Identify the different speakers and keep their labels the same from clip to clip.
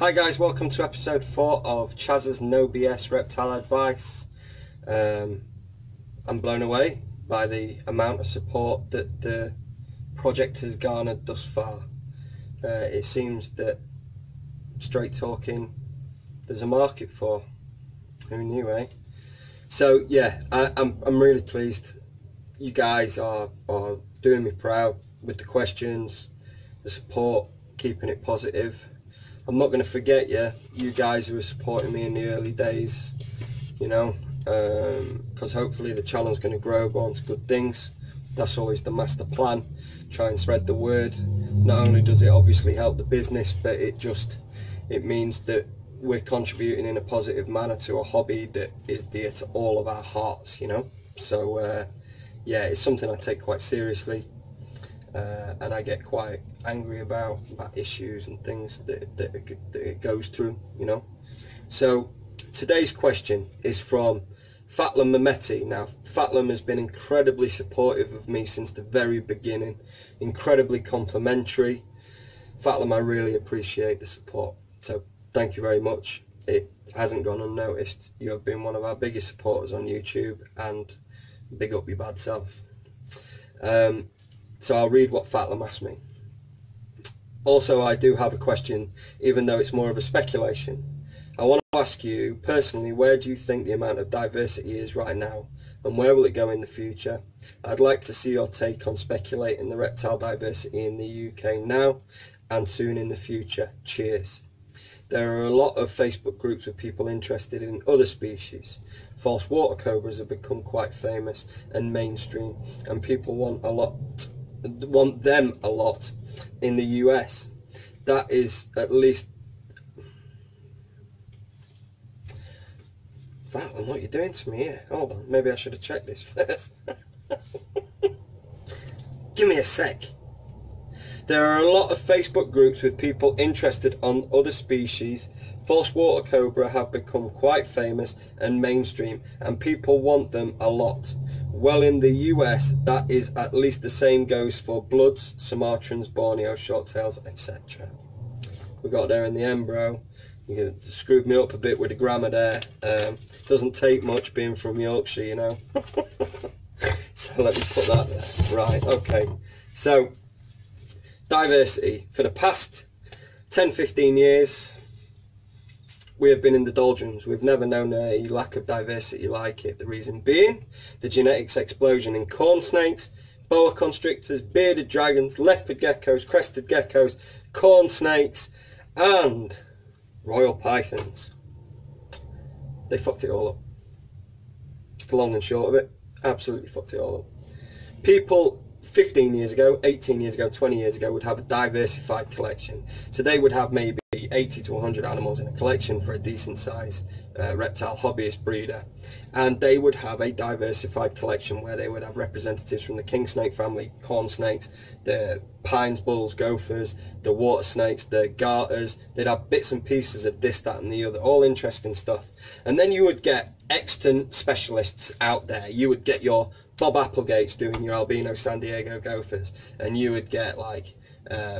Speaker 1: Hi guys, welcome to episode 4 of Chaz's No BS Reptile Advice. I'm blown away by the amount of support that the project has garnered thus far. It seems that straight talking there's a market for. Who knew, eh? So yeah, I'm really pleased. You guys are doing me proud with the questions, the support, keeping it positive. I'm not going to forget you guys who were supporting me in the early days, you know, because hopefully the channel's going to grow, go on to good things. That's always the master plan. Try and spread the word. Not only does it obviously help the business, but it means that we're contributing in a positive manner to a hobby that is dear to all of our hearts, you know. So yeah, it's something I take quite seriously. And I get quite angry about issues and things that it goes through, you know. So today's question is from Fatlum Mehmeti. Now, Fatlum has been incredibly supportive of me since the very beginning, incredibly complimentary. Fatlum, I really appreciate the support, so thank you very much. It hasn't gone unnoticed. You have been one of our biggest supporters on YouTube, and big up your bad self. So I'll read what Fatlum asked me. Also, I do have a question, even though it's more of a speculation. I want to ask you, personally, where do you think the amount of diversity is right now, and where will it go in the future? I'd like to see your take on speculating the reptile diversity in the UK now, and soon in the future. Cheers. There are a lot of Facebook groups with people interested in other species. False water cobras have become quite famous and mainstream, and people want them a lot in the US. That is at least... Fatlum, what are you doing to me here? Hold on, maybe I should have checked this first. Give me a sec. There are a lot of Facebook groups with people interested on other species. False water cobra have become quite famous and mainstream, and people want them a lot. Well, in the US, that is at least the same goes for bloods, Sumatrans, Borneo, shorttails, etc. We got there in the end, bro. You screwed me up a bit with the grammar there. Doesn't take much being from Yorkshire, you know. So let me put that there. Right, okay. So, diversity. For the past 10-15 years, we have been in the doldrums. We've never known a lack of diversity like it. The reason being the genetics explosion in corn snakes, boa constrictors, bearded dragons, leopard geckos, crested geckos, corn snakes, and royal pythons. They fucked it all up. It's the long and short of it. Absolutely fucked it all up. People 15 years ago, 18 years ago, 20 years ago would have a diversified collection. So they would have maybe 80 to 100 animals in a collection for a decent size reptile hobbyist breeder, and they would have a diversified collection where they would have representatives from the king snake family, corn snakes, the pines, bulls, gophers, the water snakes, the garters. They'd have bits and pieces of this, that and the other, all interesting stuff. And then you would get extant specialists out there. You would get your Bob Applegates doing your albino San Diego gophers, and you would get like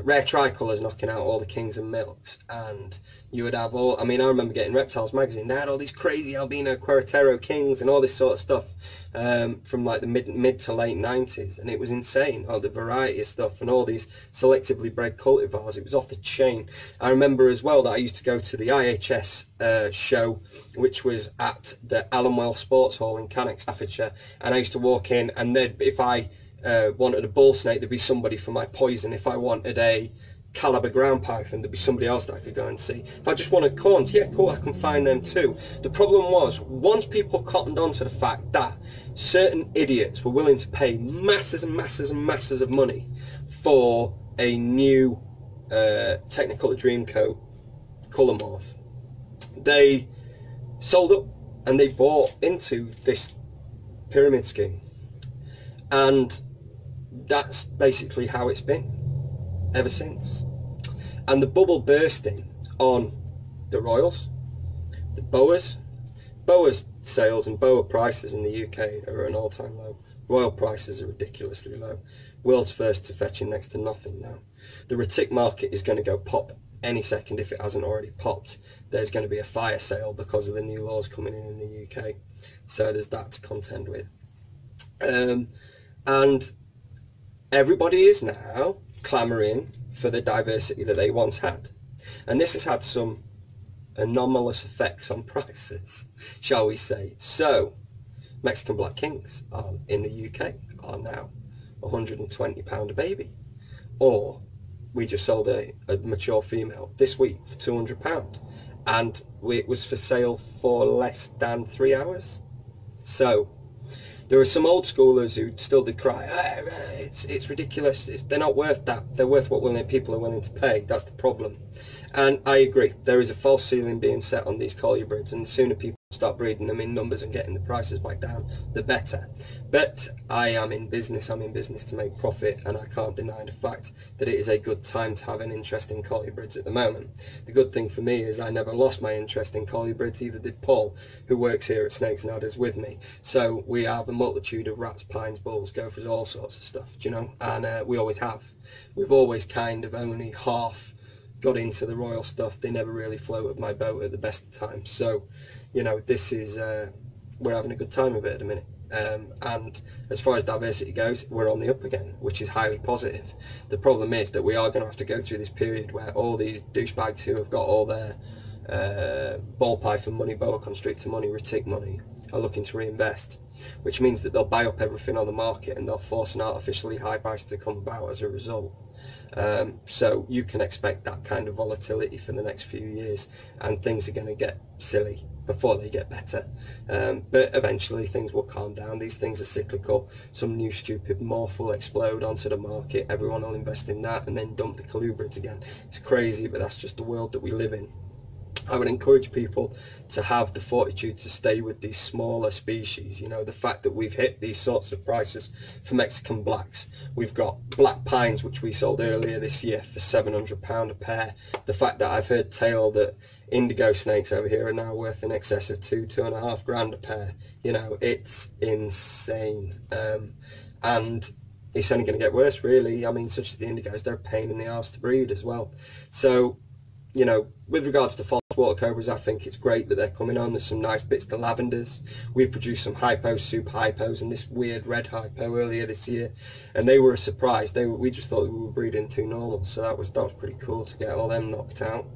Speaker 1: rare tricolours knocking out all the kings and milks, and you would have all, I mean, I remember getting Reptiles magazine, they had all these crazy albino Queretaro kings and all this sort of stuff from like the mid to late 90s, and it was insane, all the variety of stuff and all these selectively bred cultivars. It was off the chain. I remember as well that I used to go to the IHS show, which was at the Allenwell Sports Hall in Cannock, Staffordshire, and I used to walk in, and if I wanted a bull snake, there'd be somebody for my poison. If I wanted a Caliber ground python, there'd be somebody else that I could go and see. If I just wanted corns, yeah, cool, I can find them too. The problem was, once people cottoned on to the fact that certain idiots were willing to pay masses and masses and masses of money for a new Technicolor Dreamcoat colour morph, they sold up and they bought into this pyramid scheme. And that's basically how it's been ever since. And the bubble bursting on the royals, the boas sales and boa prices in the UK are at an all-time low. Royal prices are ridiculously low. World's first to fetching next to nothing now. The retic market is going to go pop any second, if it hasn't already popped, there's going to be a fire sale because of the new laws coming in the UK. So there's that to contend with. And everybody is now clamouring for the diversity that they once had. And this has had some anomalous effects on prices, shall we say. So Mexican Black Kings in the UK are now £120 a baby. Or we just sold a mature female this week for £200, and it was for sale for less than 3 hours. So there are some old schoolers who still decry, it's ridiculous, they're not worth that, they're worth what people are willing to pay. That's the problem. And I agree, there is a false ceiling being set on these colubrids, and the sooner people start breeding them in numbers and getting the prices back down, the better. But I am in business, I'm in business to make profit, and I can't deny the fact that it is a good time to have an interest in colubrids at the moment. The good thing for me is I never lost my interest in colubrids, either did Paul, who works here at Snakes and Adders with me. So we have a multitude of rats, pines, bulls, gophers, all sorts of stuff, do you know, and we always have. We've always kind of only half got into the royal stuff. They never really floated my boat at the best of times. So, you know, this is, we're having a good time of it at the minute. And as far as diversity goes, we're on the up again, which is highly positive. The problem is that we are going to have to go through this period where all these douchebags who have got all their ball python money, boa constrictor money, retic money, are looking to reinvest, which means that they'll buy up everything on the market and they'll force an artificially high price to come about as a result. So you can expect that kind of volatility for the next few years, and things are going to get silly before they get better. But eventually things will calm down. These things are cyclical. Some new stupid morph will explode onto the market, everyone will invest in that and then dump the colubrids again. It's crazy, but that's just the world that we live in. I would encourage people to have the fortitude to stay with these smaller species. You know, the fact that we've hit these sorts of prices for Mexican blacks. We've got black pines, which we sold earlier this year for £700 a pair. The fact that I've heard tale that indigo snakes over here are now worth in excess of £2–2.5 grand a pair. You know, it's insane. And it's only going to get worse, really. I mean, such as the indigos, they're a pain in the arse to breed as well. So, you know, with regards to false water cobras, I think it's great that they're coming on. There's some nice bits to lavenders. We produced some hypos, super hypos, and this weird red hypo earlier this year, and they were a surprise. We just thought we were breeding too normal, so that was pretty cool to get all them knocked out.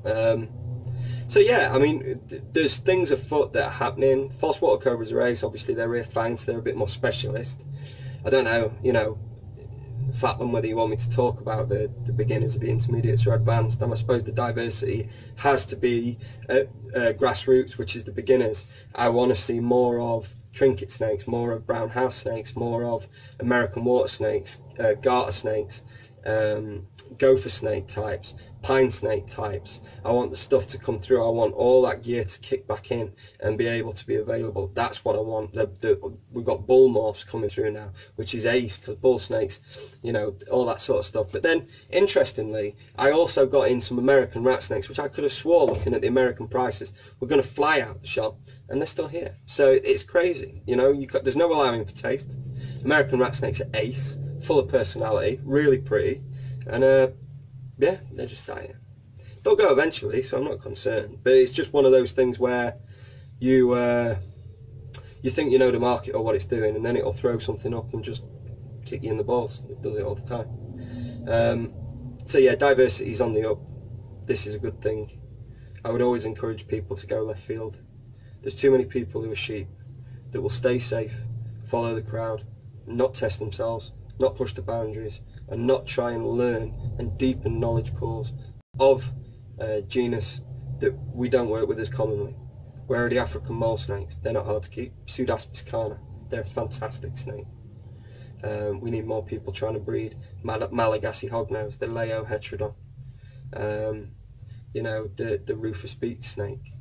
Speaker 1: So yeah, I mean, there's things afoot that are happening. False water cobras are ace, obviously they're rear fine, so they're a bit more specialist. I don't know, you know, Fatlum, whether you want me to talk about the beginners, the intermediates or advanced. And I suppose the diversity has to be grassroots, which is the beginners. I want to see more of trinket snakes, more of brown house snakes, more of American water snakes, garter snakes, gopher snake types, pine snake types. I want the stuff to come through. I want all that gear to kick back in and be able to be available. That's what I want. We've got bull morphs coming through now, which is ace, because bull snakes, you know, all that sort of stuff. But then, interestingly, I also got in some American rat snakes, which I could have swore, looking at the American prices, were going to fly out the shop, and they're still here. So it's crazy, you know. There's no allowing for taste. American rat snakes are ace, full of personality, really pretty, and yeah, they're just sat here. They'll go eventually, so I'm not concerned. But it's just one of those things where you think you know the market or what it's doing, and then it'll throw something up and just kick you in the balls. It does it all the time. So yeah, diversity's on the up. This is a good thing. I would always encourage people to go left field. There's too many people who are sheep that will stay safe, follow the crowd, not test themselves, not push the boundaries, and not try and learn and deepen knowledge pools of genus that we don't work with as commonly. Where are the African mole snakes? They're not hard to keep. Pseudaspis carna, they're a fantastic snake. We need more people trying to breed Malagasy hognose, the Leo heterodon, you know, the Rufus beak snake.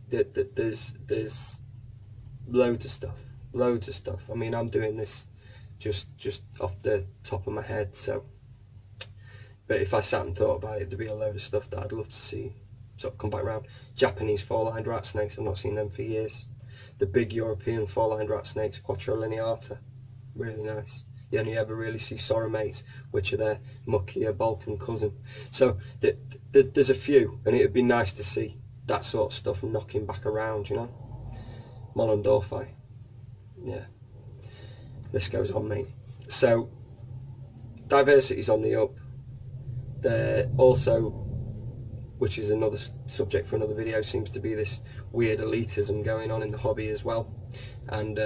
Speaker 1: There's loads of stuff. I mean, I'm doing this just off the top of my head, so, but if I sat and thought about it, there'd be a load of stuff that I'd love to see sort of come back around. Japanese four-lined rat snakes, I've not seen them for years. The big European four-lined rat snakes, Quattro lineata, really nice. You only ever really see sorrow-mates, which are their muckier Balkan cousin. So there's a few, and it would be nice to see that sort of stuff knocking back around, you know. Mollendorfi. Yeah. This goes on, mate. So diversity's on the up. There also, which is another subject for another video, seems to be this weird elitism going on in the hobby as well, and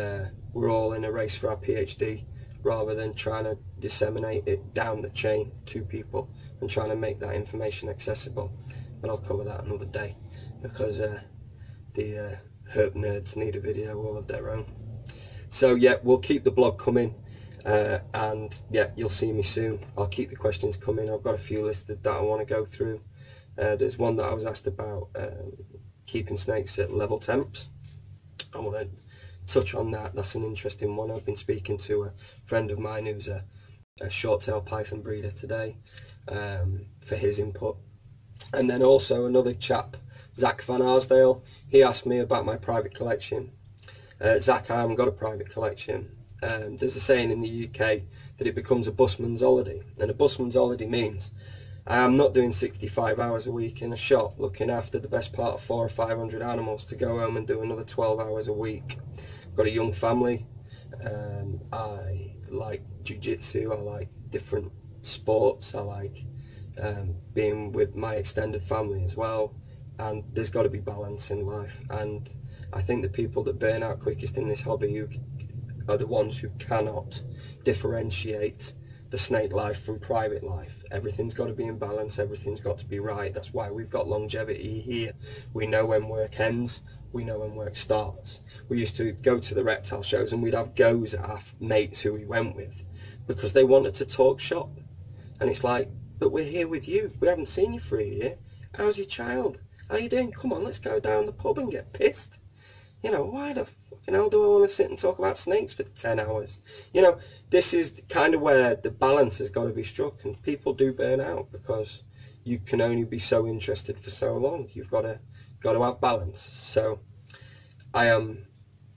Speaker 1: we're all in a race for our PhD rather than trying to disseminate it down the chain to people and trying to make that information accessible. But I'll cover that another day, because the herp nerds need a video all of their own. So yeah, we'll keep the blog coming, and yeah, you'll see me soon. I'll keep the questions coming. I've got a few listed that I want to go through. There's one that I was asked about, keeping snakes at level temps. I want to touch on that. That's an interesting one. I've been speaking to a friend of mine who's a short-tailed python breeder today, for his input. And then also another chap, Zach Van Arsdale, he asked me about my private collection. Zach, I haven't got a private collection. There's a saying in the UK that it becomes a busman's holiday, and a busman's holiday means I am not doing 65 hours a week in a shop looking after the best part of 400 or 500 animals to go home and do another 12 hours a week. I've got a young family. I like jiu-jitsu, I like different sports, I like being with my extended family as well, and there's got to be balance in life. And I think the people that burn out quickest in this hobby are the ones who cannot differentiate the snake life from private life. Everything's got to be in balance, everything's got to be right. That's why we've got longevity here. We know when work ends, we know when work starts. We used to go to the reptile shows and we'd have goes at our mates who we went with because they wanted to talk shop. And it's like, but we're here with you, we haven't seen you for a year. How's your child? How you doing? Come on, let's go down the pub and get pissed. You know, why the fucking hell do I want to sit and talk about snakes for 10 hours? You know, this is kind of where the balance has got to be struck, and people do burn out because you can only be so interested for so long. You've got to have balance. So I am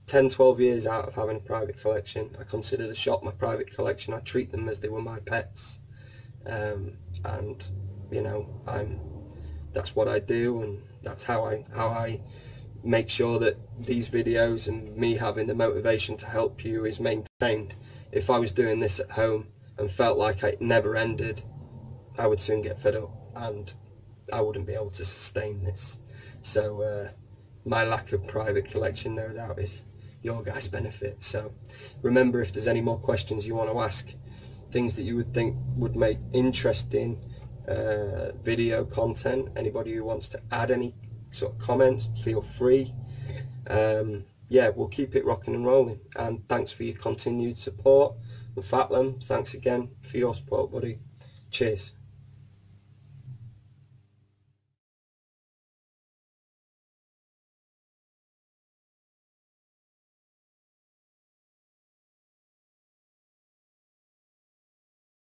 Speaker 1: 10-12 years out of having a private collection. I consider the shop my private collection. I treat them as they were my pets, and you know, that's what I do, and that's how I make sure that these videos and me having the motivation to help you is maintained. If I was doing this at home and felt like it never ended, I would soon get fed up and I wouldn't be able to sustain this. So my lack of private collection, no doubt, is your guys' benefit. So remember, if there's any more questions you want to ask, things that you would think would make interesting video content, anybody who wants to add any sort of comments, feel free. Yeah, we'll keep it rocking and rolling, and thanks for your continued support. And Fatlum, thanks again for your support, buddy. Cheers.